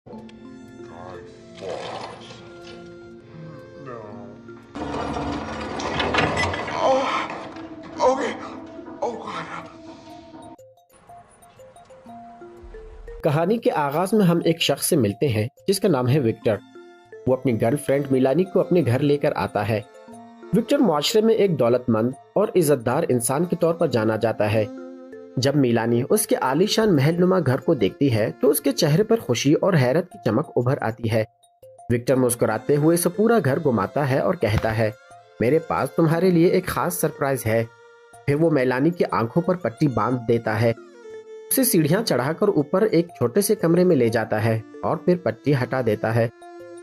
Guy Fawkes. No. Oh, okay. Oh God. کہانی کے آغاز میں ہم ایک شخص سے ملتے ہیں جس کا نام ہے وکٹر۔ وہ اپنی گرل فرینڈ میلانی کو اپنے گھر لے کر آتا ہے۔ وکٹر معاشرے میں ایک دولت مند اور عزت دار انسان کے طور پر جانا جاتا ہے۔ جب میلانی اس کے عالی شان محل نما گھر کو دیکھتی ہے تو اس کے چہرے پر خوشی اور حیرت کی چمک ابھر آتی ہے۔ وکٹر مسکراتے ہوئے اسے پورا گھر گھماتا ہے اور کہتا ہے، میرے پاس تمہارے لیے ایک خاص سرپرائز ہے۔ پھر وہ میلانی کی آنکھوں پر پٹی باندھ دیتا ہے، اسے سیڑھیاں چڑھا کر اوپر ایک چھوٹے سے کمرے میں لے جاتا ہے اور پھر پٹی ہٹا دیتا ہے۔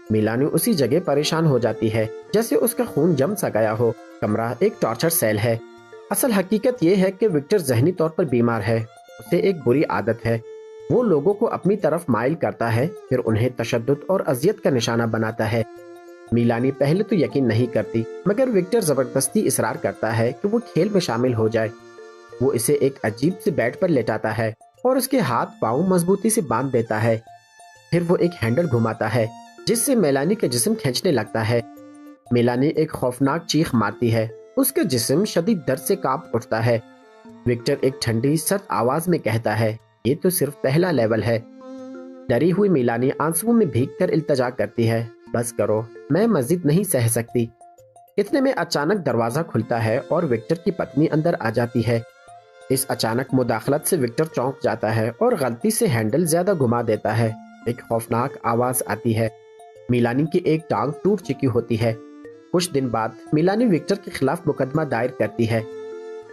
میلانی اسی جگہ پریشان ہو جاتی ہے جیسے اس کا خون جم سا گیا ہو۔ کمرہ ایک ٹارچر سیل ہے۔ اصل حقیقت یہ ہے کہ وکٹر ذہنی طور پر بیمار ہے۔ اسے ایک بری عادت ہے، وہ لوگوں کو اپنی طرف مائل کرتا ہے پھر انہیں تشدد اور اذیت کا نشانہ بناتا ہے۔ میلانی پہلے تو یقین نہیں کرتی مگر وکٹر زبردستی اصرار کرتا ہے کہ وہ کھیل میں شامل ہو جائے۔ وہ اسے ایک عجیب سے بیڈ پر لیٹاتا ہے اور اس کے ہاتھ پاؤں مضبوطی سے باندھ دیتا ہے۔ پھر وہ ایک ہینڈل گھماتا ہے جس سے میلانی کا جسم کھینچنے لگتا ہے۔ میلانی ایک خوفناک چیخ مارتی ہے، اس کا جسم شدید درد سے کانپ اٹھتا ہے۔ وکٹر ایک ٹھنڈی سرد آواز میں کہتا ہے، یہ تو صرف پہلا لیول ہے۔ ڈری ہوئی میلانی آنسوؤں میں بھیگ کر التجا کرتی ہے، بس کرو، میں مزید نہیں سہ سکتی۔ اتنے میں اچانک دروازہ کھلتا ہے اور وکٹر کی پتنی اندر آ جاتی ہے۔ اس اچانک مداخلت سے وکٹر چونک جاتا ہے اور غلطی سے ہینڈل زیادہ گھما دیتا ہے۔ ایک خوفناک آواز آتی ہے، میلانی کی ایک ٹانگ ٹوٹ چکی ہوتی ہے۔ کچھ دن بعد میلانی وکٹر کے خلاف مقدمہ دائر کرتی ہے،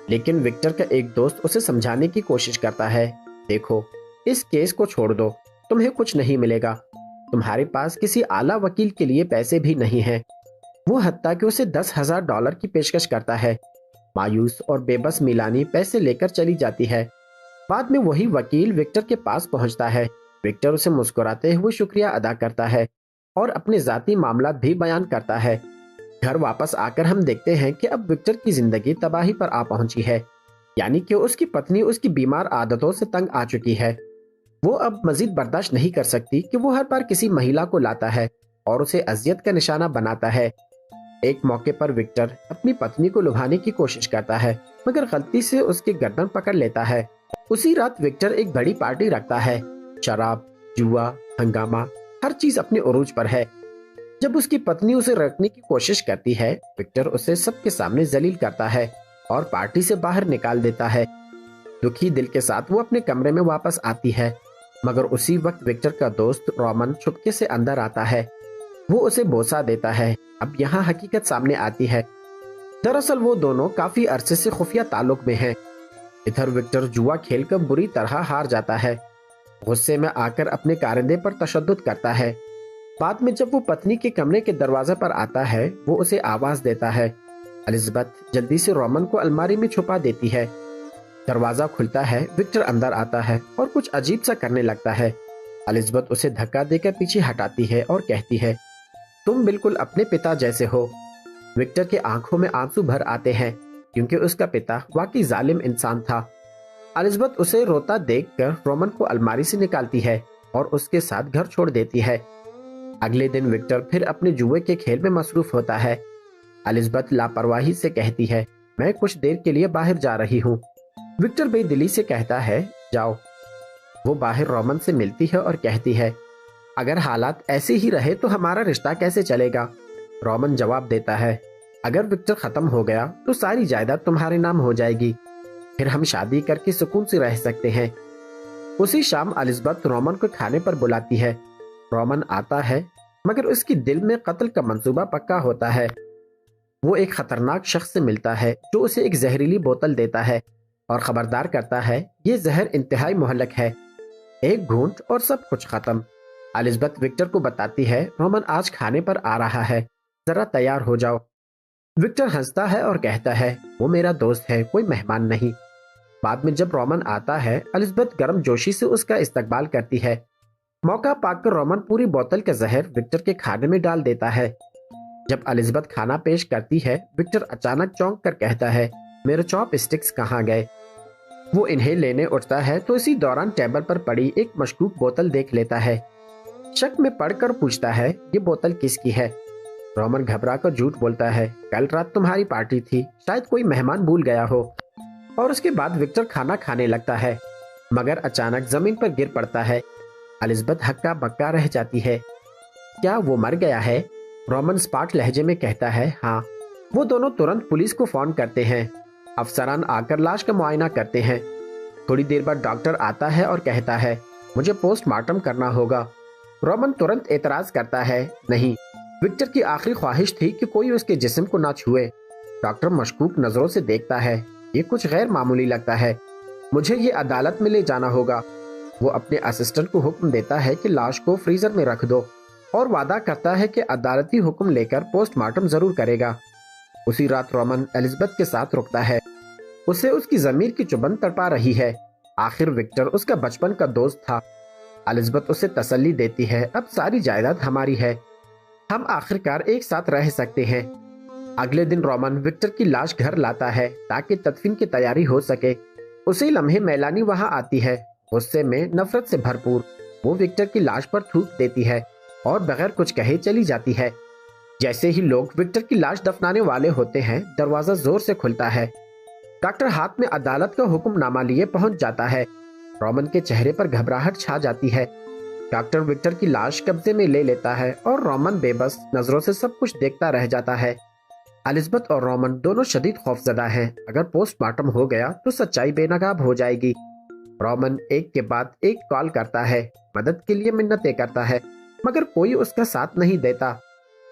لیکن وکٹر کا ایک دوست اسے سمجھانے کی کوشش کرتا ہے، دیکھو، اس کیس کو چھوڑ دو، تمہیں کچھ نہیں ملے گا، تمہارے پاس کسی اعلیٰ وکیل کے لیے پیسے بھی نہیں ہیں۔ وہ حتیٰ کہ اسے $10,000 کی پیشکش کرتا ہے۔ مایوس اور بے بس میلانی پیسے لے کر چلی جاتی ہے۔ بعد میں وہی وکیل وکٹر کے پاس پہنچتا ہے۔ وکٹر اسے مسکراتے ہوئے شکریہ ادا کرتا ہے اور اپنے ذاتی معاملات بھی بیان کرتا ہے۔ گھر واپس آ کر ہم دیکھتے ہیں کہ اب وکٹر کی زندگی تباہی پر آ پہنچی ہے، یعنی کہ اس کی پتنی اس کی بیمار عادتوں سے تنگ آ چکی ہے۔ وہ اب مزید برداشت نہیں کر سکتی کہ وہ ہر بار کسی مہیلا کو لاتا ہے اور اسے اذیت کا نشانہ بناتا ہے۔ ایک موقع پر وکٹر اپنی پتنی کو لبھانے کی کوشش کرتا ہے مگر غلطی سے اس کی گردن پکڑ لیتا ہے۔ اسی رات وکٹر ایک بڑی پارٹی رکھتا ہے۔ شراب، جوا، ہنگامہ، ہر چیز اپنے عروج پر ہے۔ جب اس کی پتنی اسے روکنے کی کوشش کرتی ہے، وکٹر اسے سب کے سامنے ذلیل کرتا ہے اور پارٹی سے باہر نکال دیتا ہے۔ دکھی دل کے ساتھ وہ اپنے کمرے میں واپس آتی ہے مگر اسی وقت وکٹر کا دوست رومن چھپکے سے اندر آتا ہے۔ وہ اسے بوسہ دیتا ہے۔ اب یہاں حقیقت سامنے آتی ہے، دراصل وہ دونوں کافی عرصے سے خفیہ تعلق میں ہیں۔ ادھر وکٹر جوا کھیل کر بری طرح ہار جاتا ہے، غصے میں آ کر اپنے کارندے پر تشدد کرتا ہے۔ بعد میں جب وہ پتنی کے کمرے کے دروازے پر آتا ہے وہ اسے آواز دیتا ہے۔ الزبتھ جلدی سے رومن کو الماری میں چھپا دیتی ہے۔ دروازہ کھلتا ہے، وکٹر اندر آتا ہے اور کچھ عجیب سا کرنے لگتا ہے۔ الزبتھ اسے دھکا دے کر پیچھے ہٹاتی ہے اور کہتی ہے، تم بالکل اپنے پتا جیسے ہو۔ وکٹر کے آنکھوں میں آنسو بھر آتے ہیں کیونکہ اس کا پتا واقعی ظالم انسان تھا۔ الزبتھ اسے روتا دیکھ کر رومن کو الماری سے نکالتی ہے اور اس کے ساتھ گھر چھوڑ دیتی ہے۔ اگلے دن وکٹر پھر اپنے جوئے کے کھیل میں مصروف ہوتا ہے۔ الزبتھ لاپرواہی سے کہتی ہے، میں کچھ دیر کے لیے باہر جا رہی ہوں۔ وکٹر بے دلی سے کہتا ہے، جاؤ۔ وہ باہر رومن سے ملتی ہے اور کہتی ہے، اگر حالات ایسے ہی رہے تو ہمارا رشتہ کیسے چلے گا؟ رومن جواب دیتا ہے، اگر وکٹر ختم ہو گیا تو ساری جائیداد تمہارے نام ہو جائے گی، پھر ہم شادی کر کے سکون سے رہ سکتے ہیں۔ اسی شام الزبتھ رومن کو کھانے پر بلاتی ہے۔ رومن آتا ہے مگر اس کی دل میں قتل کا منصوبہ پکا ہوتا ہے۔ وہ ایک خطرناک شخص سے ملتا ہے جو اسے ایک زہریلی بوتل دیتا ہے اور خبردار کرتا ہے، یہ زہر انتہائی مہلک ہے، ایک گھونٹ اور سب کچھ ختم۔ الزبتھ وکٹر کو بتاتی ہے، رومن آج کھانے پر آ رہا ہے، ذرا تیار ہو جاؤ۔ وکٹر ہنستا ہے اور کہتا ہے، وہ میرا دوست ہے، کوئی مہمان نہیں۔ بعد میں جب رومن آتا ہے، الزبتھ گرم جوشی سے اس کا استقبال کرتی ہے۔ موقع پا کر رومن پوری بوتل کا زہر وکٹر کے کھانے میں ڈال دیتا ہے۔ جب الزبتھ کھانا پیش کرتی ہے، وکٹر اچانک چونک کر کہتا ہے، میرے چاپ اسٹکس کہاں گئے؟ وہ انہیں لینے اٹھتا ہے تو اسی دوران ٹیبل پر پڑی ایک مشکوک بوتل دیکھ لیتا ہے۔ शक में पड़कर पूछता है, ये बोतल किसकी है? रोमन घबरा कर झूठ बोलता है, कल रात तुम्हारी पार्टी थी, शायद कोई मेहमान भूल गया हो। और उसके बाद विक्टर खाना खाने लगता है, मगर अचानक जमीन पर गिर पड़ता है। एलिजाबेथ हक्का बक्का रह जाती है। क्या वो मर गया है? रोमन स्पार्ट लहजे में कहता है, हाँ। वो दोनों तुरंत पुलिस को फोन करते हैं। अफसरान आकर लाश का मुआयना करते हैं। थोड़ी देर बाद डॉक्टर आता है और कहता है, मुझे पोस्टमार्टम करना होगा। रोमन तुरंत एतराज करता है, नहीं, विक्टर की आखिरी ख्वाहिश थी कि कोई उसके जिस्म को ना छुए। डॉक्टर मशकूक नजरों से देखता है, ये कुछ गैर मामूली लगता है, मुझे ये अदालत में ले जाना होगा। वो अपने असिस्टेंट को हुक्म देता है कि लाश को फ्रीजर में रख दो और वादा करता है कि अदालती हुक्म लेकर पोस्टमार्टम जरूर करेगा। उसी रात रोमन एलिजाबेथ के साथ रुकता है। उसे उसकी जमीर की चुभन तड़पा रही है। आखिर विक्टर उसका बचपन का दोस्त था। एलिजाबेथ उसे तसल्ली देती है, अब सारी जायदाद हमारी है, हम आखिरकार एक साथ रह सकते हैं। अगले दिन रोमन विक्टर की लाश घर लाता है ताकि तदफीन की तैयारी हो सके। उसी लम्हे मेलानी वहां आती है, गुस्से में नफरत से भरपूर। वो विक्टर की लाश पर थूक देती है और बगैर कुछ कहे चली जाती है। जैसे ही लोग विक्टर की लाश दफनाने वाले होते हैं, दरवाजा जोर से खुलता है। डॉक्टर हाथ में अदालत का हुक्मनामा लिए पहुंच जाता है। रोमन के चेहरे पर घबराहट छा जाती है। डॉक्टर विक्टर की लाश कब्जे में ले लेता है और रोमन बेबस नजरों से सब कुछ देखता रह जाता है। एलिजाबेथ और रोमन दोनों शदीद खौफजदा हैं। अगर पोस्टमार्टम हो गया तो सच्चाई बेनकाब हो जाएगी। रोमन एक के बाद एक कॉल करता है, मदद के लिए मिन्नतें करता है, मगर कोई उसका साथ नहीं देता।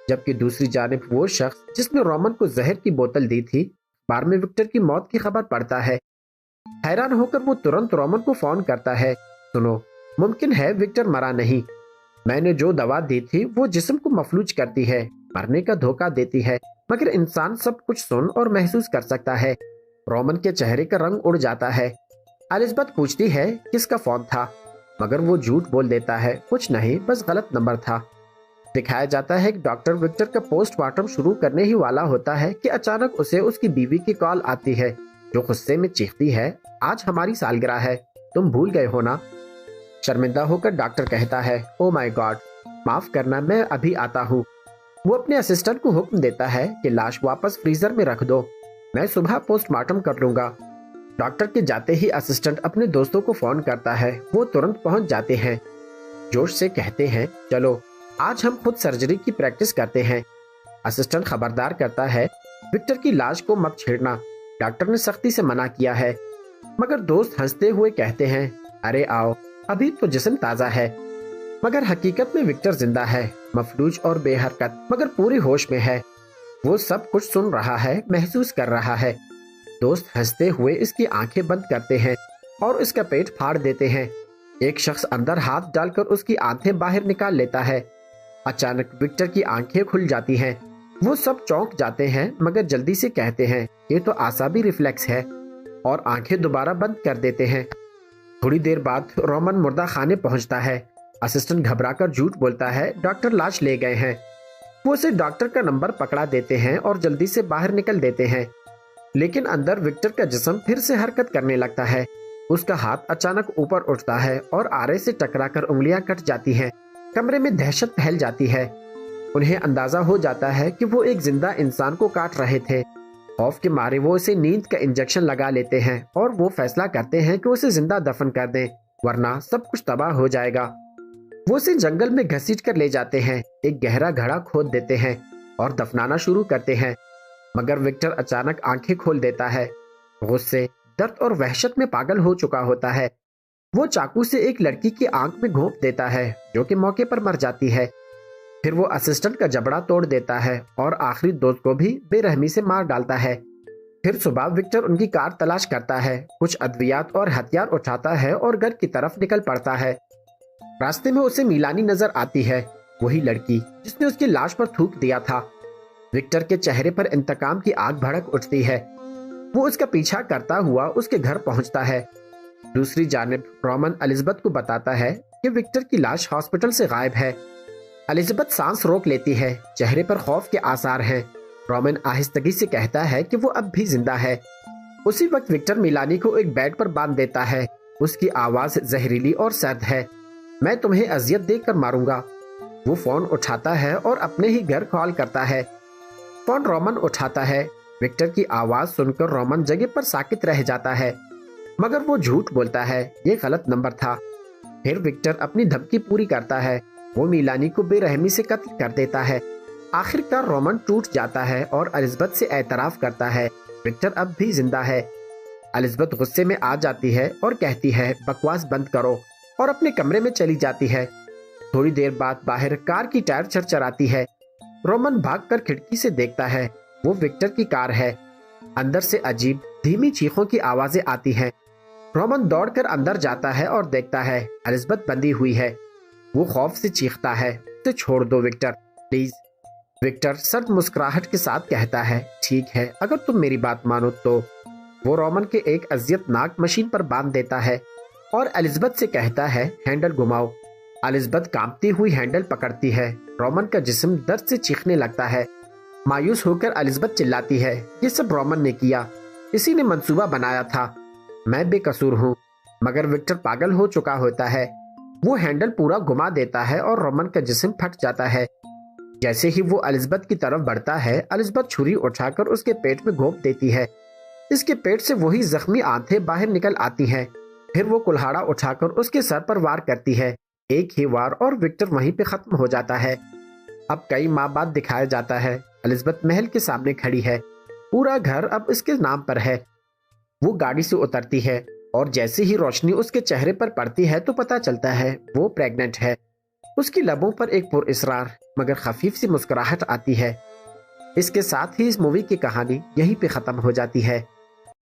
जबकि दूसरी जानिब वो शख्स जिसने रोमन को जहर की बोतल दी थी, बार में विक्टर की मौत की खबर पड़ता है। हैरान होकर वो तुरंत रोमन को फोन करता है, सुनो, मुमकिन है विक्टर मरा नहीं। मैंने जो दवा दी थी वो जिस्म को मफलूज करती है, मरने का धोखा देती है, मगर इंसान सब कुछ सुन और महसूस कर सकता है। रोमन के चेहरे का रंग उड़ जाता है। एलिजाबेथ पूछती है किसका फोन था, मगर वो झूठ बोल देता है, कुछ नहीं, बस गलत नंबर था। दिखाया जाता है कि डॉक्टर विक्टर का पोस्टमार्टम शुरू करने ही वाला होता है कि अचानक उसे उसकी बीवी की कॉल आती है, जो गुस्से में चीखती है, आज हमारी सालगिरह है, तुम भूल गए हो ना। शर्मिंदा होकर डॉक्टर कहता है, ओ माय गॉड, माफ करना, मैं अभी आता हूँ। वो अपने असिस्टेंट को हुक्म देता है कि लाश वापस फ्रीजर में रख दो, मैं सुबह पोस्टमार्टम कर लूंगा। डॉक्टर के जाते ही असिस्टेंट अपने दोस्तों को फोन करता है। वो तुरंत पहुंच जाते हैं, जोश से कहते हैं, चलो आज हम खुद सर्जरी की प्रैक्टिस करते हैं। असिस्टेंट खबरदार करता है, विक्टर की लाश को मत छेड़ना, डॉक्टर ने सख्ती से मना किया है। मगर दोस्त हंसते हुए कहते हैं, अरे आओ, अभी तो जिस्म ताजा है। मगर हकीकत में विक्टर जिंदा है, मफलूज और बेहरकत, मगर पूरी होश में है। वो सब कुछ सुन रहा है, महसूस कर रहा है। दोस्त हंसते हुए इसकी आंखें बंद करते हैं और इसका पेट फाड़ देते हैं। एक शख्स अंदर हाथ डालकर उसकी आंखें बाहर निकाल लेता है। अचानक विक्टर की आंखें खुल जाती हैं। वो सब चौंक जाते हैं, मगर जल्दी से कहते हैं, ये तो आसाबी रिफ्लेक्स है, और आंखें दोबारा बंद कर देते हैं। थोड़ी देर बाद रोमन मुर्दा खाने पहुंचता है। असिस्टेंट घबराकर झूठ बोलता है, डॉक्टर लाश ले गए हैं। वो उसे डॉक्टर का नंबर पकड़ा देते हैं और जल्दी से बाहर निकल देते हैं। लेकिन अंदर विक्टर का जिस्म फिर से हरकत करने लगता है। उसका हाथ अचानक ऊपर उठता है और आरे से टकराकर उंगलियां कट जाती हैं। कमरे में दहशत फैल जाती है। उन्हें अंदाजा हो जाता है कि वो एक जिंदा इंसान को काट रहे थे। खौफ के मारे वो उसे नींद का इंजेक्शन लगा लेते हैं और वो फैसला करते हैं कि उसे जिंदा दफन कर दें, वरना सब कुछ तबाह हो जाएगा। वो उसे जंगल में घसीट कर ले जाते हैं, एक गहरा घड़ा खोद देते हैं और दफनाना शुरू करते हैं। मगर विक्टर अचानक आंखें खोल देता है। गुस्से, दर्द और वहशत में पागल हो चुका होता है। वो चाकू से एक लड़की की आंख में घोंप देता है, जो कि मौके पर मर जाती है। फिर वो असिस्टेंट का जबड़ा तोड़ देता है और आखिरी दोस्त को भी बेरहमी से मार डालता है। फिर सुबह विक्टर उनकी कार तलाश करता है, कुछ अद्वियात और हथियार उठाता है और घर की तरफ निकल पड़ता है। रास्ते में उसे मिलानी नजर आती है, वही लड़की जिसने उसकी लाश पर थूक दिया था। विक्टर के चेहरे पर इंतकाम की आग भड़क उठती है। वो उसका पीछा करता हुआ उसके घर पहुंचता है। दूसरी जानिब रोमन एलिजाबेथ को बताता है कि विक्टर की लाश हॉस्पिटल से गायब है। एलिजाबेथ सांस रोक लेती है, चेहरे पर खौफ के आसार हैं। रोमन आहिस्तगी से कहता है कि वो अब भी जिंदा है। उसी वक्त विक्टर मिलानी को एक बेड पर बांध देता है। उसकी आवाज जहरीली और सर्द है। मैं तुम्हें अजियत देकर मारूंगा। वो फोन उठाता है और अपने ही घर कॉल करता है। फोन रोमन उठाता है। विक्टर की आवाज सुनकर रोमन जगह पर साकित रह जाता है, मगर वो झूठ बोलता है, ये गलत नंबर था। फिर विक्टर अपनी धमकी पूरी करता है। वो मिलानी को बेरहमी से कत्ल कर देता है। आखिरकार रोमन टूट जाता है और एलिज़ाबेथ से एतराफ करता है, विक्टर अब भी जिंदा है। एलिज़ाबेथ गुस्से में आ जाती है और कहती है, बकवास बंद करो, और अपने कमरे में चली जाती है। थोड़ी देर बाद बाहर कार की टायर चरचराती है। रोमन भागकर खिड़की से देखता है, वो विक्टर की कार है। अंदर से अजीब धीमी चीखों की आवाजें आती हैं। रोमन दौड़कर अंदर जाता है और देखता है एलिज़ाबेथ बंधी हुई है। वो खौफ से चीखता है, तो छोड़ दो विक्टर, प्लीज। विक्टर सर्द मुस्कुराहट के साथ कहता है, ठीक है, अगर तुम मेरी बात मानो तो। वो रोमन के एक अजियतनाक मशीन पर बांध देता है और एलिज़ाबेथ से कहता है, हैंडल घुमाओ। एलिज़ाबेथ कांपती हुई हैंडल पकड़ती है। रोमन का जिस्म दर्द से चीखने लगता है। मायूस होकर एलिज़ाबेथ चिल्लाती है, ये सब रोमन ने किया, इसी ने मंसूबा बनाया था, मैं बेकसूर हूँ। मगर विक्टर पागल हो चुका होता है। वो हैंडल पूरा घुमा देता है और रोमन का जिस्म फट जाता है। जैसे ही वो एलिज़ाबेथ की तरफ बढ़ता है, एलिज़ाबेथ छुरी उठाकर उसके पेट में घोंप देती है। इसके पेट से वही जख्मी आंतें बाहर निकल आती हैं। फिर वो कुल्हाड़ा उठाकर उसके सर पर वार करती है। एक ही वार और विक्टर वहीं पे खत्म हो जाता है। अब कई माह बाद दिखाया जाता है, एलिज़ाबेथ महल के सामने खड़ी है। पूरा घर अब इसके नाम पर है। वो गाड़ी से उतरती है और जैसे ही रोशनी उसके चेहरे पर पड़ती है तो पता चलता है वो प्रेग्नेंट है। उसकी लबों पर एक पुरइसरार मगर खफीफ सी मुस्कुराहट आती है। इसके साथ ही इस मूवी की कहानी यहीं पे खत्म हो जाती है।